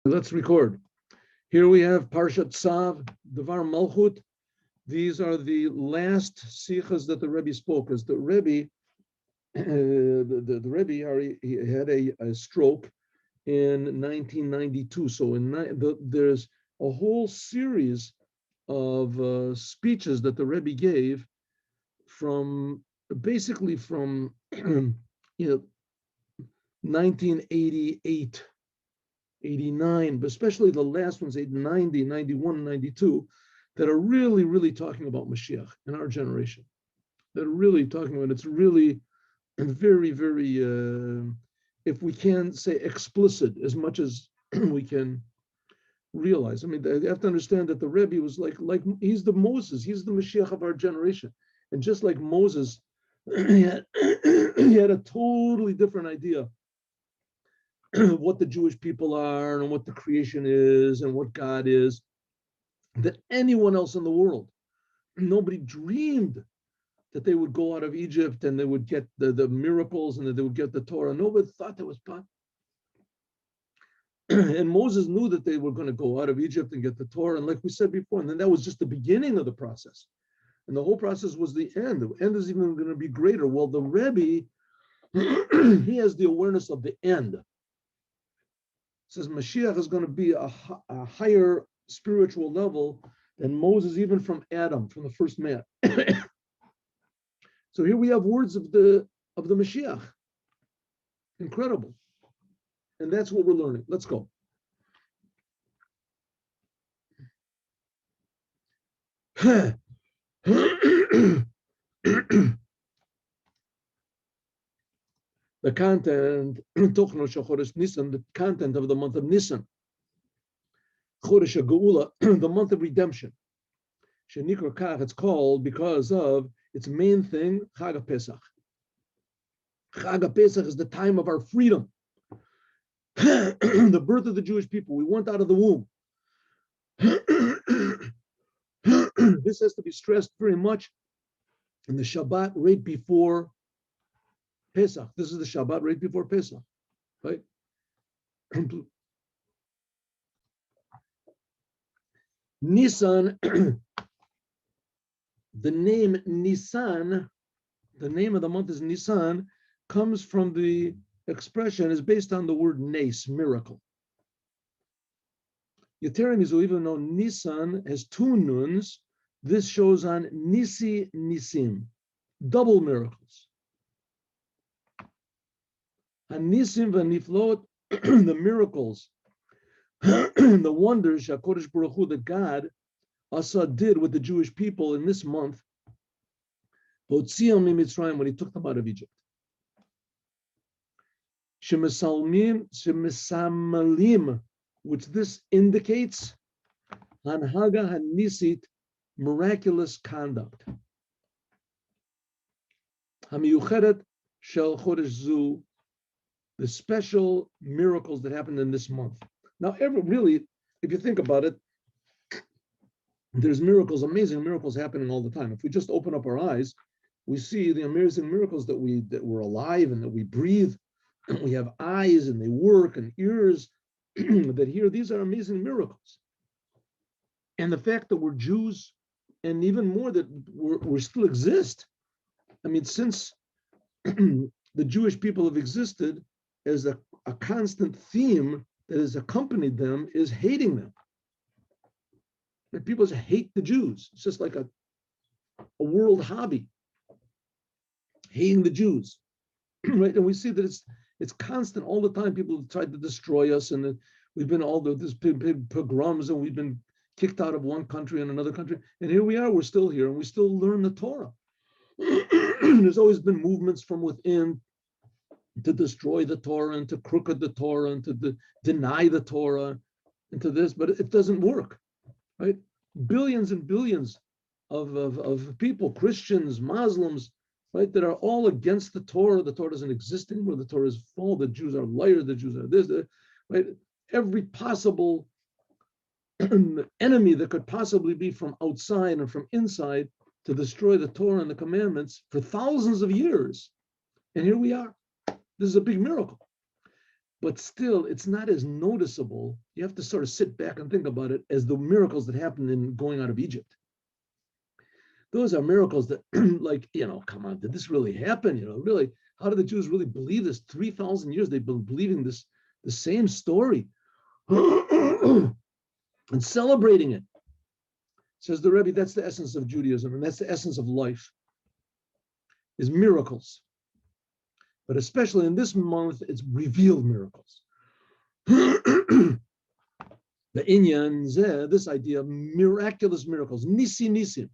Let's record. Here we have Parshat Tzav, Devar Malchut. These are the last Sichas that the Rebbe spoke. As the Rebbe, the Rebbe he had a stroke in 1992. So there's a whole series of speeches that the Rebbe gave from basically from 1988. 89, but especially the last ones, 90, 91, 92, that are really, really talking about Mashiach in our generation. That are really talking about it's really very, very, if we can say explicit as much as we can realize. I mean, you have to understand that the Rebbe was like he's the Moses, he's the Mashiach of our generation. And just like Moses, he had a totally different idea what the Jewish people are and what the creation is and what God is, that anyone else in the world, nobody dreamed that they would go out of Egypt and they would get the miracles and that they would get the Torah. Nobody thought that was possible. And Moses knew that they were going to go out of Egypt and get the Torah. And like we said before, and then that was just the beginning of the process. And the whole process was the end. The end is even going to be greater. Well, the Rebbe, he has the awareness of the end. Says Mashiach is going to be a higher spiritual level than Moses, even from Adam, from the first man. So here we have words of the Mashiach. Incredible. And that's what we're learning. Let's go. The content, the content of the month of Nisan, Chodesh Geula, the month of redemption. Shenikra Kach, it's called because of its main thing, Chag Pesach. Chag Pesach is the time of our freedom, the birth of the Jewish people. We went out of the womb. This has to be stressed very much in the Shabbat right before Pesach. This is the Shabbat right before Pesach, right? Nisan, the name Nisan, the name of the month is Nisan, comes from the expression, is based on the word nes, miracle. Yeterim is even though Nisan has two nuns, this shows on Nisi Nisim, double miracles. Hanisim v'niflot, the miracles, the wonders, HaKodesh Baruch Hu, that God Asa did with the Jewish people in this month, when he took them out of Egypt. Shemisalmalim, which this indicates, Hanhaga Hanisit, miraculous conduct. Hamiyuchedet Shel Chodesh Zu, the special miracles that happened in this month. Now, really, if you think about it, there's miracles, amazing miracles happening all the time. If we just open up our eyes, we see the amazing miracles that we're alive and that we breathe, and we have eyes and they work and ears that hear. These are amazing miracles. And the fact that we're Jews, and even more that we still exist. I mean, since the Jewish people have existed, as a constant theme that has accompanied them is hating them. And people just hate the Jews. It's just like a world hobby, hating the Jews, right? And we see that it's constant all the time. People have tried to destroy us, and we've been all this big pogroms, and we've been kicked out of one country and another country. And here we are, we're still here, and we still learn the Torah. There's always been movements from within to destroy the Torah and to crooked the Torah and to deny the Torah and to this, but it doesn't work, right? Billions and billions of people, Christians, Muslims, right, that are all against the Torah. The Torah doesn't exist anymore. The Torah is full. The Jews are liars. The Jews are this, right? Every possible enemy that could possibly be from outside and from inside to destroy the Torah and the commandments for thousands of years. And here we are. This is a big miracle. but still it's not as noticeable. You have to sort of sit back and think about it as the miracles that happened in going out of Egypt. Those are miracles that, like, come on, did this really happen? Really, how did the Jews really believe this? 3,000 years they've been believing this, the same story and celebrating it. Says the Rebbe, that's the essence of Judaism, and that's the essence of life, is miracles. But especially in this month, it's revealed miracles. The Inyan, this idea of miraculous miracles, nisi nisim,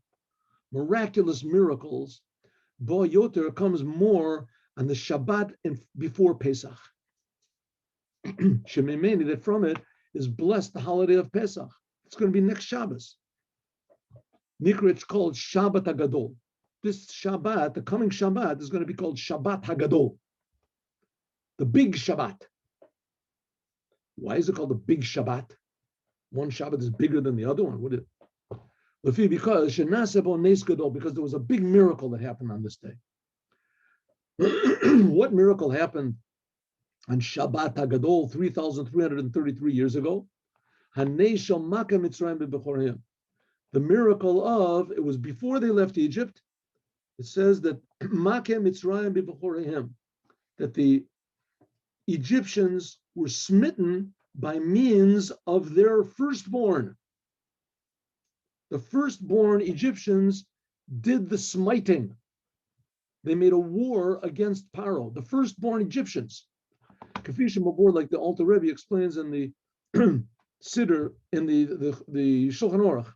miraculous miracles, Bo Yoter comes more on the Shabbat and before Pesach. Shememeni, that from it is blessed the holiday of Pesach. It's going to be next Shabbos. Nikra, it's called Shabbat HaGadol. This Shabbat, the coming Shabbat, is going to be called Shabbat HaGadol, the big Shabbat. Why is it called the big Shabbat? One Shabbat is bigger than the other one, would it? Because there was a big miracle that happened on this day. What miracle happened on Shabbat HaGadol 3,333 years ago? The miracle of, it was before they left Egypt. It says that that the Egyptians were smitten by means of their firstborn. The firstborn Egyptians did the smiting. They made a war against Paro, the firstborn Egyptians. Kafisha Mabor, like the Alter Rebbe explains in the Siddur, in the Shulchan Aruch,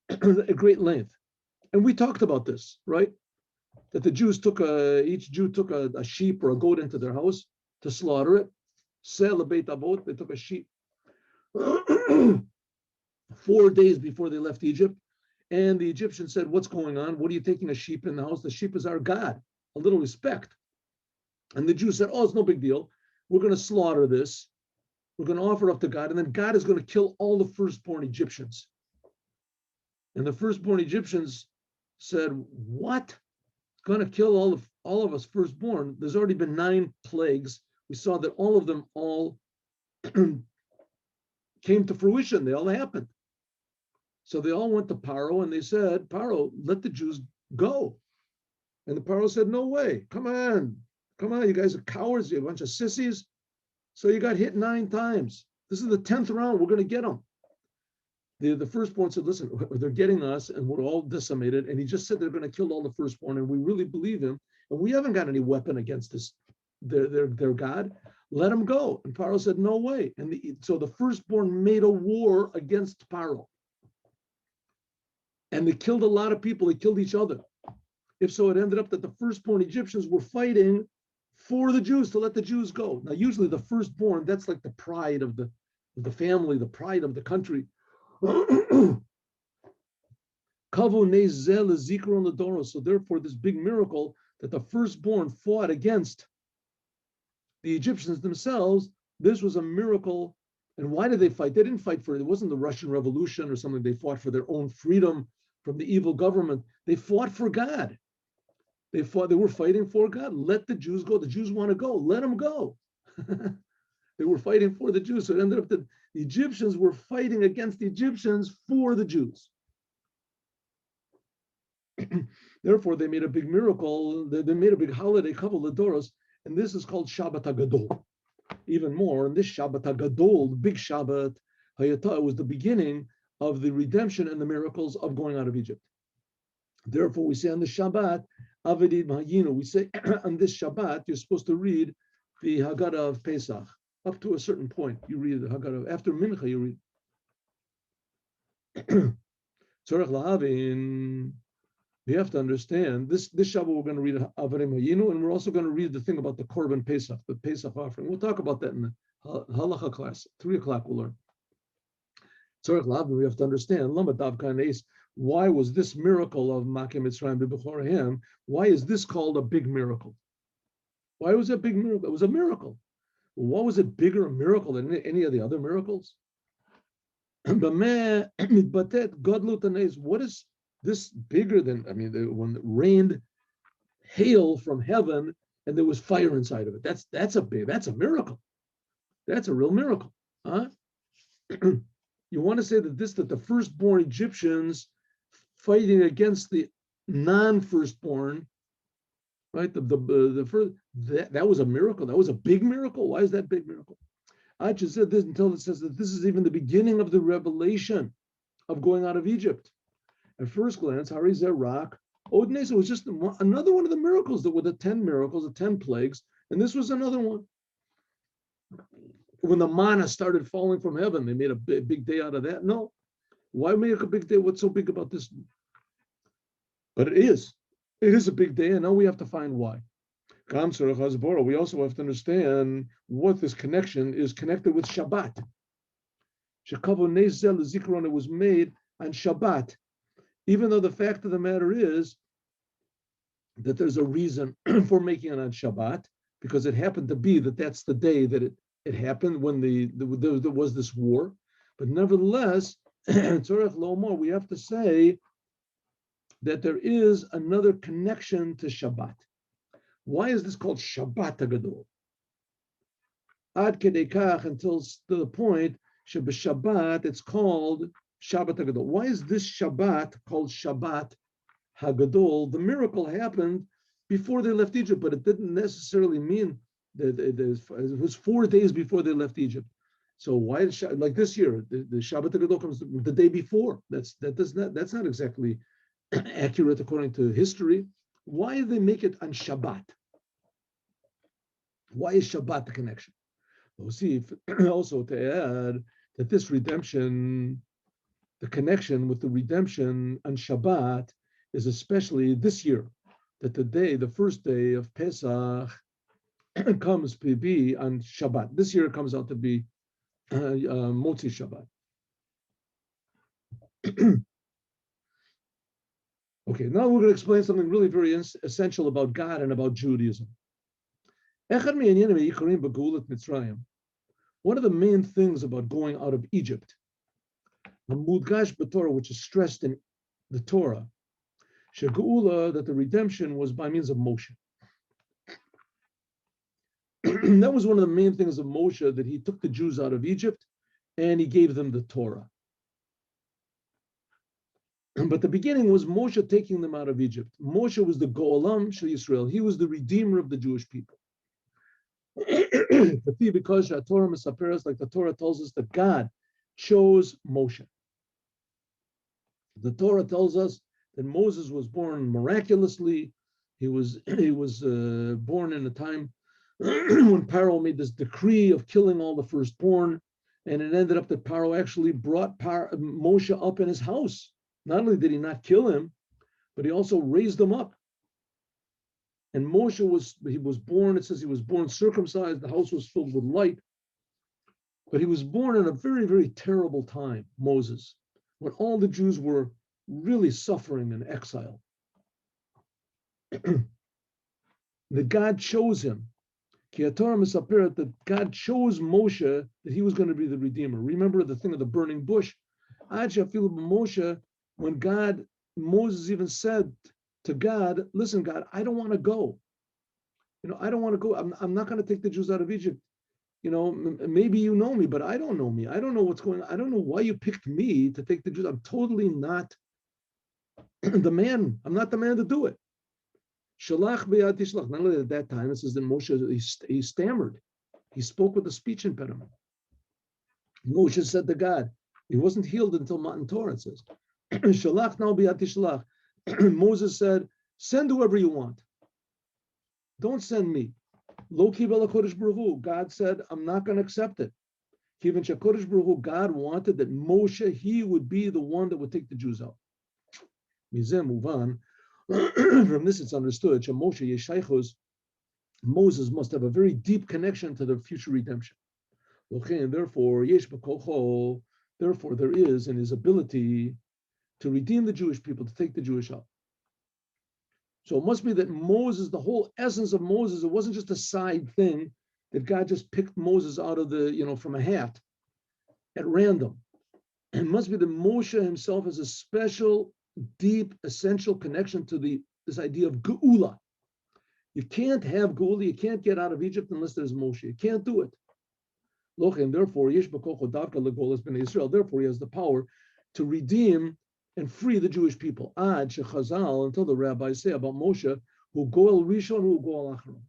at great length. And we talked about this, right? That the Jews each Jew took a sheep or a goat into their house to slaughter it. Sell a beit avot, they took a sheep 4 days before they left Egypt. And the Egyptians said, what's going on? What are you taking a sheep in the house? The sheep is our God, a little respect. And the Jews said, oh, it's no big deal. We're going to slaughter this. We're going to offer it up to God. And then God is going to kill all the firstborn Egyptians. And the firstborn Egyptians said, what? Going to kill all of us firstborn? There's already been 9 plagues. We saw that all of them came to fruition. They all happened. So they all went to Paro and they said, Paro, let the Jews go. And the Paro said, no way. Come on, you guys are cowards. You're a bunch of sissies. So you got hit 9 times. This is the 10th round. We're going to get them. The firstborn said, listen, they're getting us and we're all decimated. And he just said they're going to kill all the firstborn and we really believe him. And we haven't got any weapon against this, their God. Let them go. And Paro said, no way. And so the firstborn made a war against Paro. And they killed a lot of people. They killed each other. If so, it ended up that the firstborn Egyptians were fighting for the Jews to let the Jews go. Now, usually the firstborn, that's like the pride of the family, the pride of the country. So therefore, this big miracle that the firstborn fought against the Egyptians themselves, this was a miracle. And why did they fight? They didn't fight it wasn't the Russian Revolution or something. They fought for their own freedom from the evil government. They fought for God. They were fighting for God. Let the Jews go. The Jews want to go. Let them go. They were fighting for the Jews. So it ended up that the Egyptians were fighting against the Egyptians for the Jews. Therefore, they made a big miracle. They made a big holiday, couple of Doros, and this is called Shabbat HaGadol. Even more, in this Shabbat HaGadol, the big Shabbat, Hayatah, was the beginning of the redemption and the miracles of going out of Egypt. Therefore, we say on the Shabbat, Avedid Mahayinu, we say on this Shabbat, you're supposed to read the Haggadah of Pesach. Up to a certain point, you read the Haggadah. After Mincha, you read. Tzorech Lahavin, you have to understand, this Shabbat we're going to read Avedid Mahayinu, and we're also going to read the thing about the Korban Pesach, the Pesach offering. We'll talk about that in the Halacha class. 3 o'clock we'll learn. Tzorech Lahavin, we have to understand, Lama Davka Neis, why was this miracle of Makim Mitzrayim B'Bechorahim, why is this called a big miracle? Why was it a big miracle? It was a miracle. What was it bigger a miracle than any of the other miracles? What is this bigger than, when it rained hail from heaven and there was fire inside of it. That's a miracle. That's a real miracle. Huh? You want to say that the firstborn Egyptians fighting against the non-firstborn, right? The first that was a miracle. That was a big miracle. Why is that big miracle? I just said this until it says that this is even the beginning of the revelation of going out of Egypt. At first glance, Harizah rock, Odnesa was just another one of the miracles that were the 10 miracles, the 10 plagues, and this was another one. When the manna started falling from heaven, they made a big day out of that. No, why make a big day? What's so big about this? But it is a big day, and now we have to find why. We also have to understand what this connection is connected with Shabbat. It was made on Shabbat, even though the fact of the matter is that there's a reason for making it on Shabbat, because it happened to be that's the day that it happened when there was this war. But nevertheless, we have to say that there is another connection to Shabbat. Why is this called Shabbat HaGadol? Ad kedei kach, until to the point, Shabbat, it's called Shabbat HaGadol. Why is this Shabbat called Shabbat HaGadol? The miracle happened before they left Egypt, but it didn't necessarily mean that it was 4 days before they left Egypt. So why like this year, the Shabbat HaGadol comes the day before? That's not exactly accurate according to history. Why do they make it on Shabbat? Why is Shabbat the connection? We'll see also to add that this redemption, the connection with the redemption on Shabbat is especially this year, that the first day of Pesach comes to be on Shabbat. This year it comes out to be Motzi Shabbat. Okay, now we're going to explain something really very essential about God and about Judaism. One of the main things about going out of Egypt, which is stressed in the Torah, that the redemption was by means of Moshe. That was one of the main things of Moshe, that he took the Jews out of Egypt and he gave them the Torah. But the beginning was Moshe taking them out of Egypt. Moshe was the Go'olam Shel Yisrael. He was the redeemer of the Jewish people. Because Torah Mesaperes, like the Torah tells us, that God chose Moshe. The Torah tells us that Moses was born miraculously. He was born in a time when Pharaoh made this decree of killing all the firstborn, and it ended up that Pharaoh actually brought Moshe up in his house. Not only did he not kill him, but he also raised him up. And Moshe was born, it says he was born circumcised, the house was filled with light. But he was born in a very, very terrible time, Moses, when all the Jews were really suffering in exile. That God chose him. That God chose Moshe, that he was going to be the Redeemer. Remember the thing of the burning bush? Moshe, when Moses even said to God, listen, God, I don't want to go. I don't want to go. I'm not going to take the Jews out of Egypt. Maybe you know me, but I don't know me. I don't know what's going on. I don't know why you picked me to take the Jews. I'm totally not the man. I'm not the man to do it. Shalach b'yad tishlach. Not only at that time, it says that Moshe, he stammered. He spoke with a speech impediment. Moshe said to God, he wasn't healed until Matan Torah, it says. Shalach now b'yad tishlach. Moses said, send whoever you want. Don't send me. Lo kibel HaKodesh Baruch Hu. God said, I'm not going to accept it. Kivin sheKodesh Baruch Hu, God wanted that Moshe, he would be the one that would take the Jews out. Mizeh muvan. From this it's understood, Moshe Yeshaychos, Moses must have a very deep connection to the future redemption. Therefore, there is in his ability to redeem the Jewish people, to take the Jewish out. So it must be that Moses, the whole essence of Moses, it wasn't just a side thing that God just picked Moses out of from a hat at random. It must be that Moshe himself has a special, deep, essential connection to this idea of Geula. You can't have Geula, you can't get out of Egypt unless there's Moshe. You can't do it. And therefore, therefore, he has the power to redeem and free the Jewish people. Until the rabbis say about Moshe, who goel rishon, who goel achron.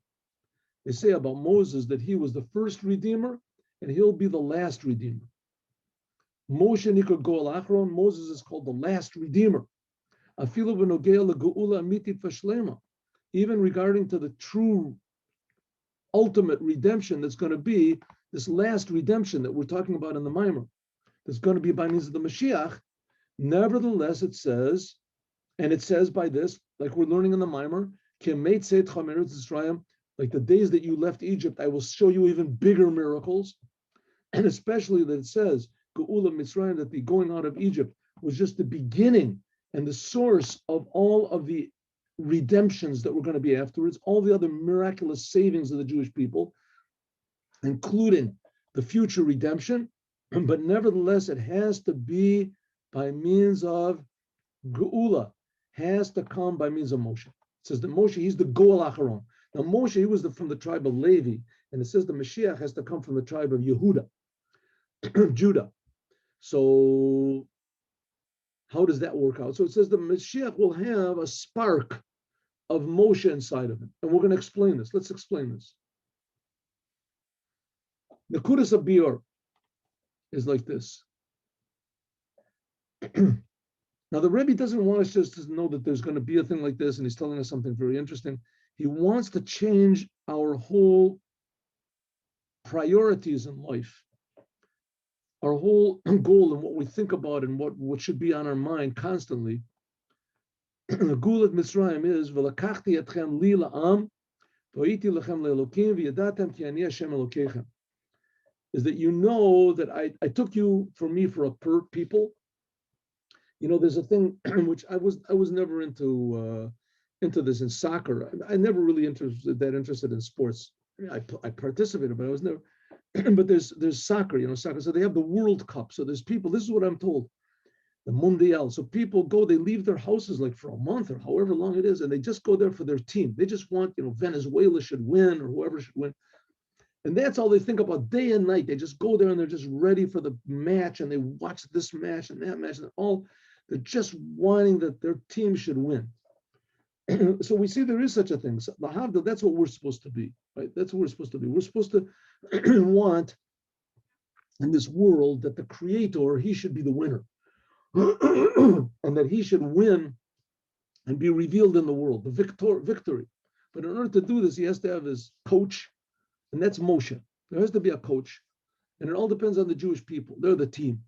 They say about Moses that he was the first redeemer and he'll be the last redeemer. Moshe nikra goel achron. Moses is called the last redeemer. Even regarding to the true ultimate redemption that's going to be this last redemption that we're talking about in the Maimer, that's going to be by means of the Mashiach. Nevertheless, it says by this, like we're learning in the Maimer, like the days that you left Egypt, I will show you even bigger miracles. And especially that it says, Geula Mitzrayim, that the going out of Egypt was just the beginning and the source of all of the redemptions that were going to be afterwards, all the other miraculous savings of the Jewish people, including the future redemption. But nevertheless, it has to be by means of Geula, has to come by means of Moshe. It says that Moshe, he's the Goel Acharon. Now Moshe, he was from the tribe of Levi, and it says the Mashiach has to come from the tribe of Yehuda, Judah. So how does that work out? So it says the Mashiach will have a spark of Moshe inside of him. And we're going to explain this. Let's explain this. The Kudas Abiyur is like this. Now, the Rebbe doesn't want us just to know that there's going to be a thing like this, and he's telling us something very interesting. He wants to change our whole priorities in life, our whole goal and what we think about and what should be on our mind constantly. The Gulat Mitzrayim is v'lakachti etchem li la'am v'hiti lechem le'elokim v'yadatem ki ani Hashem Elokeichem. Is that you know that I took you for me for a people. You know, there's a thing which I was never into this in soccer. I never really interested in sports. I participated, but I was never. But there's soccer, soccer. So they have the World Cup. So there's people. This is what I'm told. The Mundial. So people go, they leave their houses like for a month or however long it is, and they just go there for their team. They just want, Venezuela should win or whoever should win. And that's all they think about day and night. They just go there and they're just ready for the match, and they watch this match and that match, and they're just wanting that their team should win. So we see there is such a thing. So that's what we're supposed to be, right? That's what we're supposed to be. We're supposed to want in this world that the Creator, he should be the winner. And that he should win and be revealed in the world, the victory. But in order to do this, he has to have his coach, and that's Moshe. There has to be a coach, and it all depends on the Jewish people. They're the team.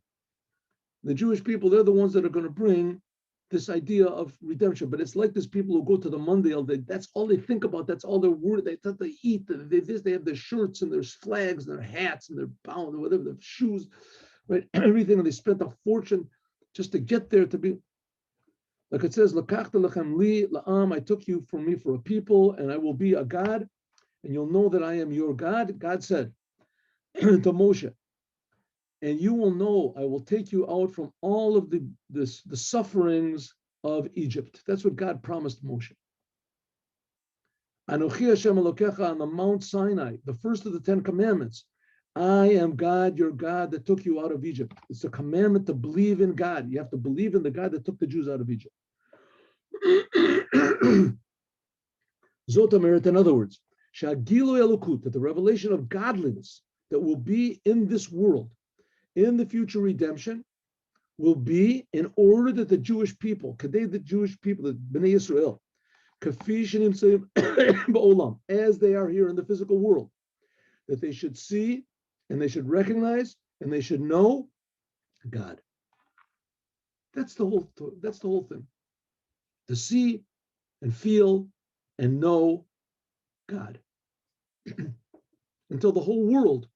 The Jewish people, they're the ones that are going to bring this idea of redemption. But it's like these people who go to the Mondial, that's all they think about. That's all they're worried. They eat. They have their shirts and their flags and their hats and their bound or whatever, their shoes, right? Everything. And they spent a fortune just to get there to be. Like it says, L'kachta lechem li la'am, I took you from me for a people, and I will be a God, and you'll know that I am your God. God said to Moshe, and you will know I will take you out from all of the sufferings of Egypt. That's what God promised Moshe. Anochi Hashem Elokecha on the Mount Sinai, the first of the 10 commandments. I am God, your God that took you out of Egypt. It's a commandment to believe in God. You have to believe in the God that took the Jews out of Egypt. Zotameret, in other words, Shagilu Elokut, that the revelation of godliness that will be in this world, in the future redemption, will be in order that the Jewish people, Kadei, the Jewish people, the Bnei Yisrael, as they are here in the physical world, that they should see and they should recognize and they should know God. That's the whole thing. To see and feel and know God. Until the whole world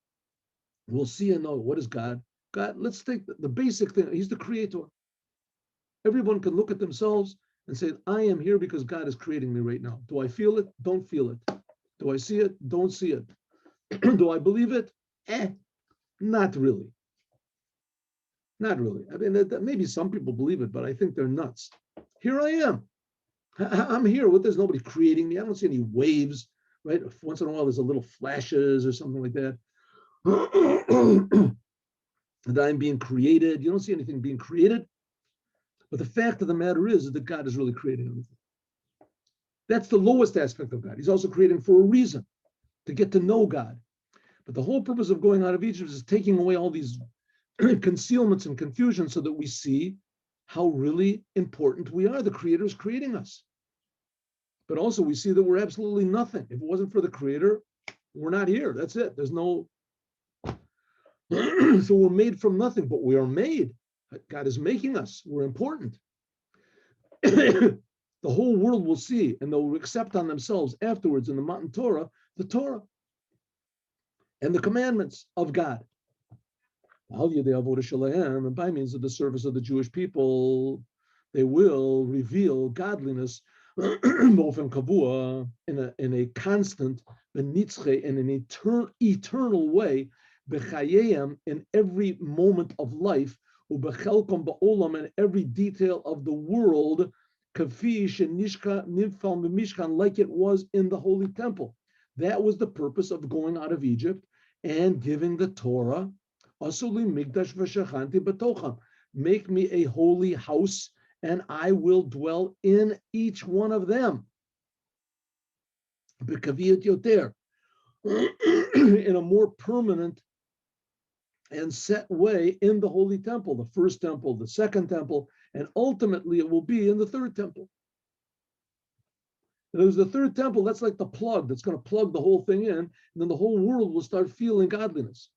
will see and know what is God. God, let's take the basic thing. He's the creator. Everyone can look at themselves and say, I am here because God is creating me right now. Do I feel it? Don't feel it. Do I see it? Don't see it. Do I believe it? Not really. Not really. I mean, maybe some people believe it, but I think they're nuts. Here I am. I'm here. There's nobody creating me. I don't see any waves, right? Once in a while, there's a little flashes or something like that. That I'm being created. You don't see anything being created. But the fact of the matter is that God is really creating everything. That's the lowest aspect of God. He's also creating for a reason, to get to know God. But the whole purpose of going out of Egypt is taking away all these concealments and confusion so that we see how really important we are. The Creator is creating us. But also we see that we're absolutely nothing. If it wasn't for the Creator, we're not here. That's it. There's no... So we're made from nothing, but we are made. God is making us. We're important. The whole world will see, and they'll accept on themselves afterwards in the Matan Torah, the Torah and the commandments of God. And by means of the service of the Jewish people, they will reveal godliness in a constant, in an eternal way, in every moment of life, in every detail of the world, like it was in the Holy Temple. That was the purpose of going out of Egypt and giving the Torah. Make me a holy house, and I will dwell in each one of them. In a more permanent and set way in the Holy Temple, the first temple, the second temple, and ultimately it will be in the third temple. There's the third temple, that's like the plug that's going to plug the whole thing in, and then the whole world will start feeling godliness.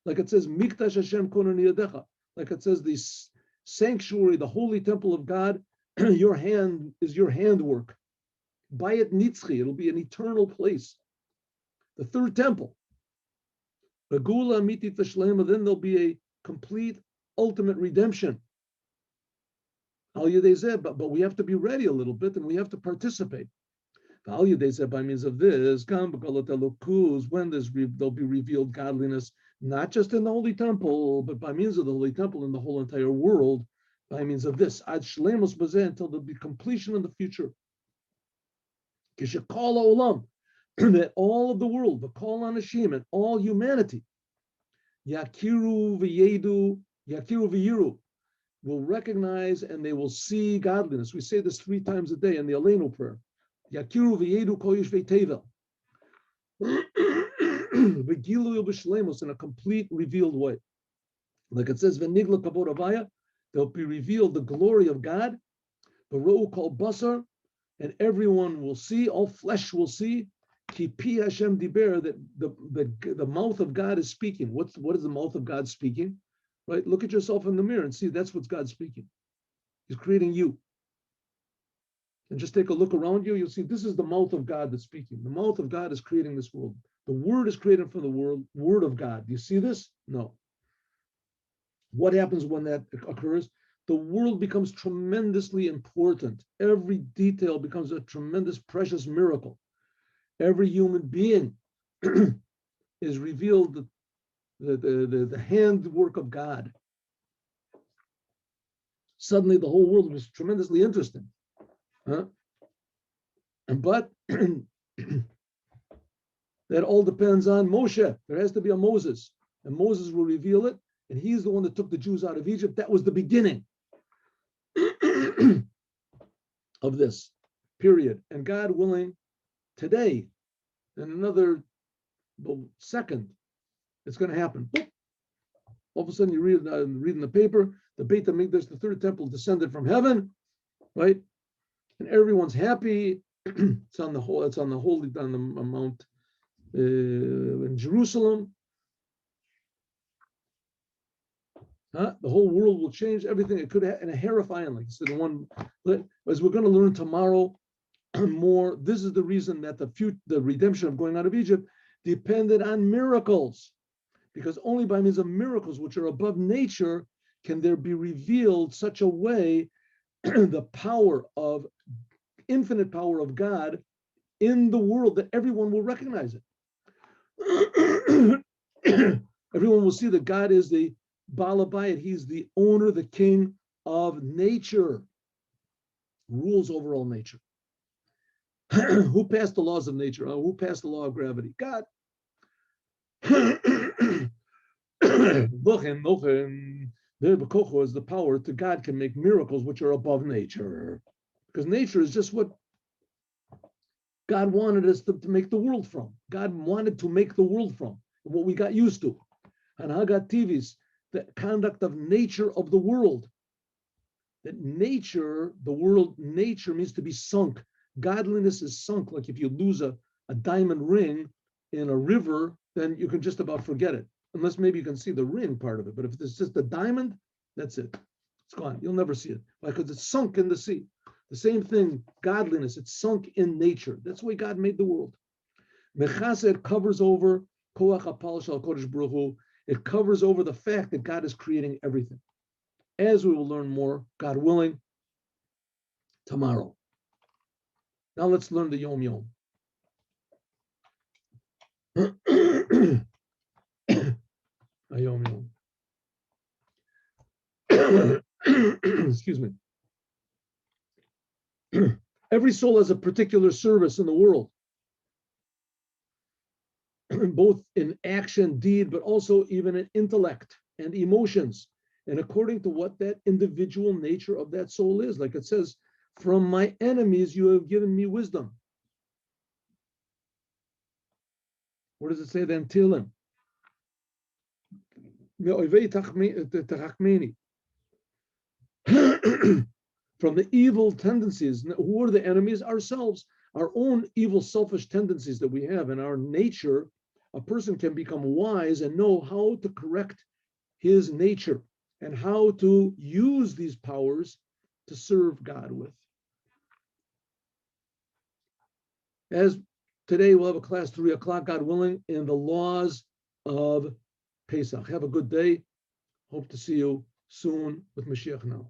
Like it says, Mikdash Hashem Konani Yadecha. Like it says, the sanctuary, the holy temple of God, your hand is your handwork. Bayit Nitzchi, it'll be an eternal place. The third temple. Begula Mitit Vashlema, then there'll be a complete, ultimate redemption. Al Yedezeh, but we have to be ready a little bit and we have to participate. Al Yedezeh, by means of this, when there'll be revealed godliness, not just in the Holy Temple, but by means of the Holy Temple in the whole entire world, by means of this, ad shlemos bazeh, until there'll be completion in the future. Kishakal olam, that all of the world, the kol anashim, and all humanity, yakiru v'yiru, will recognize and they will see godliness. We say this 3 times a day in the Aleinu prayer. Yakiru v'yiru kol yishvei tevel. In a complete revealed way. Like it says, V'nigla kavod avaya, there'll be revealed the glory of God, V'ro'u kol basar, and everyone will see, all flesh will see, Ki pi Hashem diber, that the mouth of God is speaking. What is the mouth of God speaking? Right? Look at yourself in the mirror and see that's what God's speaking. He's creating you. And just take a look around you, you'll see this is the mouth of God that's speaking. The mouth of God is creating this world. The word is created from the word of God. Do you see this? No. What happens when that occurs? The world becomes tremendously important. Every detail becomes a tremendous, precious miracle. Every human being is revealed the handwork of God. Suddenly the whole world was tremendously interesting. Huh? But that all depends on Moshe. There has to be a Moses, and Moses will reveal it, and he's the one that took the Jews out of Egypt. That was the beginning of this period. And God willing, today, in another second, it's going to happen. All of a sudden, you read in the paper, the Beit HaMikdash, the third temple, descended from heaven, right? And everyone's happy. It's on the mount in Jerusalem. The whole world will change. Everything it could have in a hair of iron, like I said. As we're going to learn tomorrow more, this is the reason that the redemption of going out of Egypt depended on miracles, because only by means of miracles, which are above nature, can there be revealed such a way the power of infinite power of God in the world that everyone will recognize it. Everyone will see that God is the Baal Habayit. He's the owner, the king of nature, rules over all nature. Who passed the laws of nature? Who passed the law of gravity? God. Is the power to God can make miracles which are above nature. Because nature is just what God wanted us to make the world from. God wanted to make the world from what we got used to. And Hagat TVs, the conduct of nature of the world. That nature, the world, nature means to be sunk. Godliness is sunk. Like if you lose a diamond ring in a river, then you can just about forget it. Unless maybe you can see the ring part of it. But if it's just a diamond, that's it. It's gone. You'll never see it. Because it's sunk in the sea. The same thing, godliness, it's sunk in nature. That's the way God made the world. Mechased covers over Koach HaPal Shel Kodesh Baruch Hu. It covers over the fact that God is creating everything. As we will learn more, God willing, tomorrow. Now let's learn the Yom Yom. Yom Yom. Excuse me. Every soul has a particular service in the world, both in action, deed, but also even in intellect and emotions, and according to what that individual nature of that soul is. Like it says, from my enemies you have given me wisdom. What does it say then? Tilim. From the evil tendencies. Who are the enemies? Ourselves, our own evil, selfish tendencies that we have in our nature. A person can become wise and know how to correct his nature and how to use these powers to serve God with. As today we'll have a class 3 o'clock, God willing, in the laws of Pesach. Have a good day. Hope to see you soon with Mashiach now.